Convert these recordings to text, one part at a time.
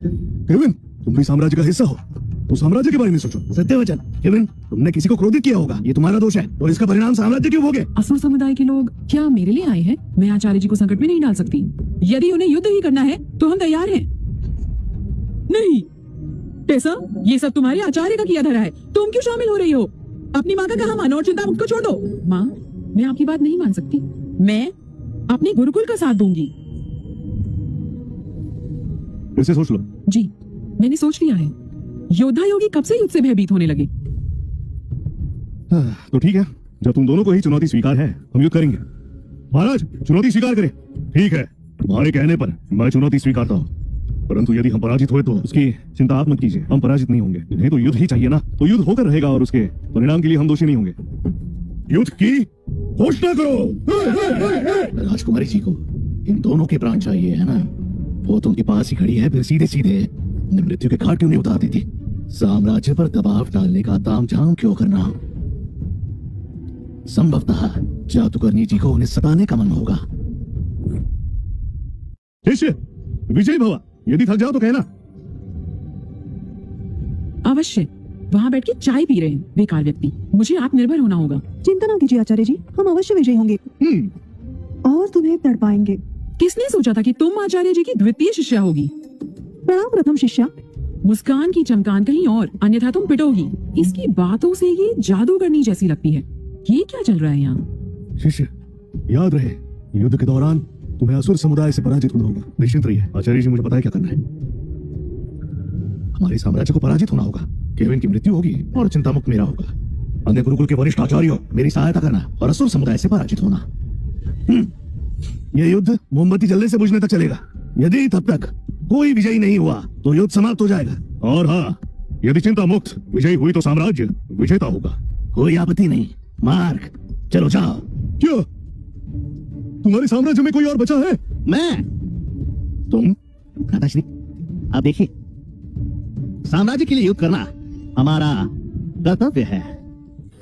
Kevin, तुम भी साम्राज्य का हिस्सा हो तो साम्राज्य के बारे में सोचो। सत्यवचन केविन, तुमने किसी को क्रोधित किया होगा, ये तुम्हारा दोष है और इसका परिणाम साम्राज्य क्यों भोगे? असुर समुदाय के लोग क्या मेरे लिए आए हैं? मैं आचार्य जी को संकट में नहीं डाल सकती। यदि उन्हें युद्ध ही करना है तो हम तैयार हैं। नहीं टेसा, ये सब तुम्हारे आचार्य का किया धरा है, तुम क्यों शामिल हो रही हो? अपनी माँ का कहा मानो और चिंता मुक्त को छोड़ दो। माँ, मैं आपकी बात नहीं मान सकती। मैं अपने गुरुकुल का साथ दूंगी। फिर से सोच लो। जी, मैंने सोच लिया है। योद्धा योगी कब से युद्ध से भयभीत होने लगे। तो ठीक है, जब तुम दोनों को ही चुनौती स्वीकार है, हम युद्ध करेंगे। महाराज, चुनौती स्वीकार करें। ठीक है, तुम्हारे कहने पर मैं चुनौती स्वीकारता हूँ, परंतु यदि हम पराजित हुए तो उसकी चिंता आप मत कीजिए, हम पराजित नहीं होंगे। इन्हें तो युद्ध ही चाहिए ना, तो युद्ध होकर रहेगा और उसके परिणाम के लिए हम दोषी नहीं होंगे। युद्ध की घोषणा करो। राजकुमारी जी को इन दोनों के प्राण चाहिए, है ना? वो तो उनके पास ही खड़ी है, फिर सीधे सीधे मृत्यु के घाट क्यों नहीं उतार देती? साम्राज्य पर दबाव डालने का तामझाम क्यों करना? संभवतः जादूगरनी जी को उन्हें सताने का मन होगा। शिष्य, विजय भवा। यदि थक जाओ तो कहना। अवश्य। वहाँ बैठ के चाय पी रहे हैं बेकार व्यक्ति। मुझे आत्मनिर्भर होना होगा। चिंता ना कीजिए आचार्य जी, हम अवश्य विजयी होंगे और तुम्हें तड़पाएंगे। किसने सोचा था कि तुम आचार्य जी की द्वितीय शिष्या होगी? प्रणाम प्रथम शिष्या। मुस्कान की चमकान कहीं और, अन्यथा तुम पिटोगी। इसकी बातों से ये जादूगरनी जैसी लगती है। ये क्या चल रहा है यहाँ? शिष्य, याद रहे, युद्ध के दौरान तुम्हें असुर समुदाय से पराजित होना होगा। निश्चिंत रहिए, आचार्य जी मुझे पता है क्या करना है। हमारे साम्राज्य को पराजित होना होगा, केविन की मृत्यु होगी और चिंता मुक्त मेरा होगा। अन्य गुरुकुल के वरिष्ठ आचार्यों, मेरी सहायता करना और असुर समुदाय से पराजित होना। यह युद्ध मोमबत्ती जलने से बुझने तक चलेगा। यदि तब तक कोई विजयी नहीं हुआ तो युद्ध समाप्त हो जाएगा। और हाँ, यदि चिंता मुक्त विजयी हुई तो साम्राज्य विजेता होगा। कोई आपत्ति नहीं। मार्ग, चलो जाओ। क्यों? तुम्हारे साम्राज्य में कोई और बचा है? मैं? तुम? दादाश्री, आप देखिए, साम्राज्य के लिए युद्ध करना हमारा कर्तव्य है।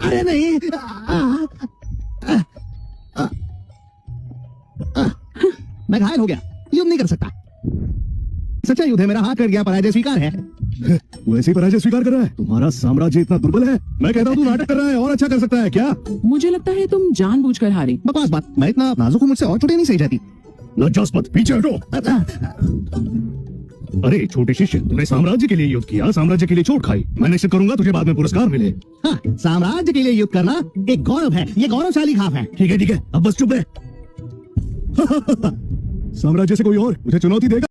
अरे नहीं, मैं घायल हो गया, युद्ध नहीं कर सकता। सच्चा युद्ध है, मेरा हाथ कट गया, पराजय स्वीकार है। वैसे ही पराजय स्वीकार कर रहा है। तुम्हारा साम्राज्य इतना दुर्बल है, मैं कहता हूँ तू नाटक कर रहा है और अच्छा कर सकता है क्या? मुझे लगता है तुम जानबूझकर हारे। बकवास बात, मैं इतना नाजुक हूँ, मुझसे और छोटे नहीं सही जाती। लज्जास्पद, पीछे हटो। अरे छोटे शिष्य, तूने साम्राज्य के लिए युद्ध किया, साम्राज्य के लिए चोट खाई। मैं निश्चित करूंगा तुझे बाद में पुरस्कार मिले। हाँ, साम्राज्य के लिए युद्ध करना एक गौरव है, ये गौरवशाली खाप है। ठीक है, अब बस चुप है। साम्राज्य से कोई और मुझे चुनौती देगा?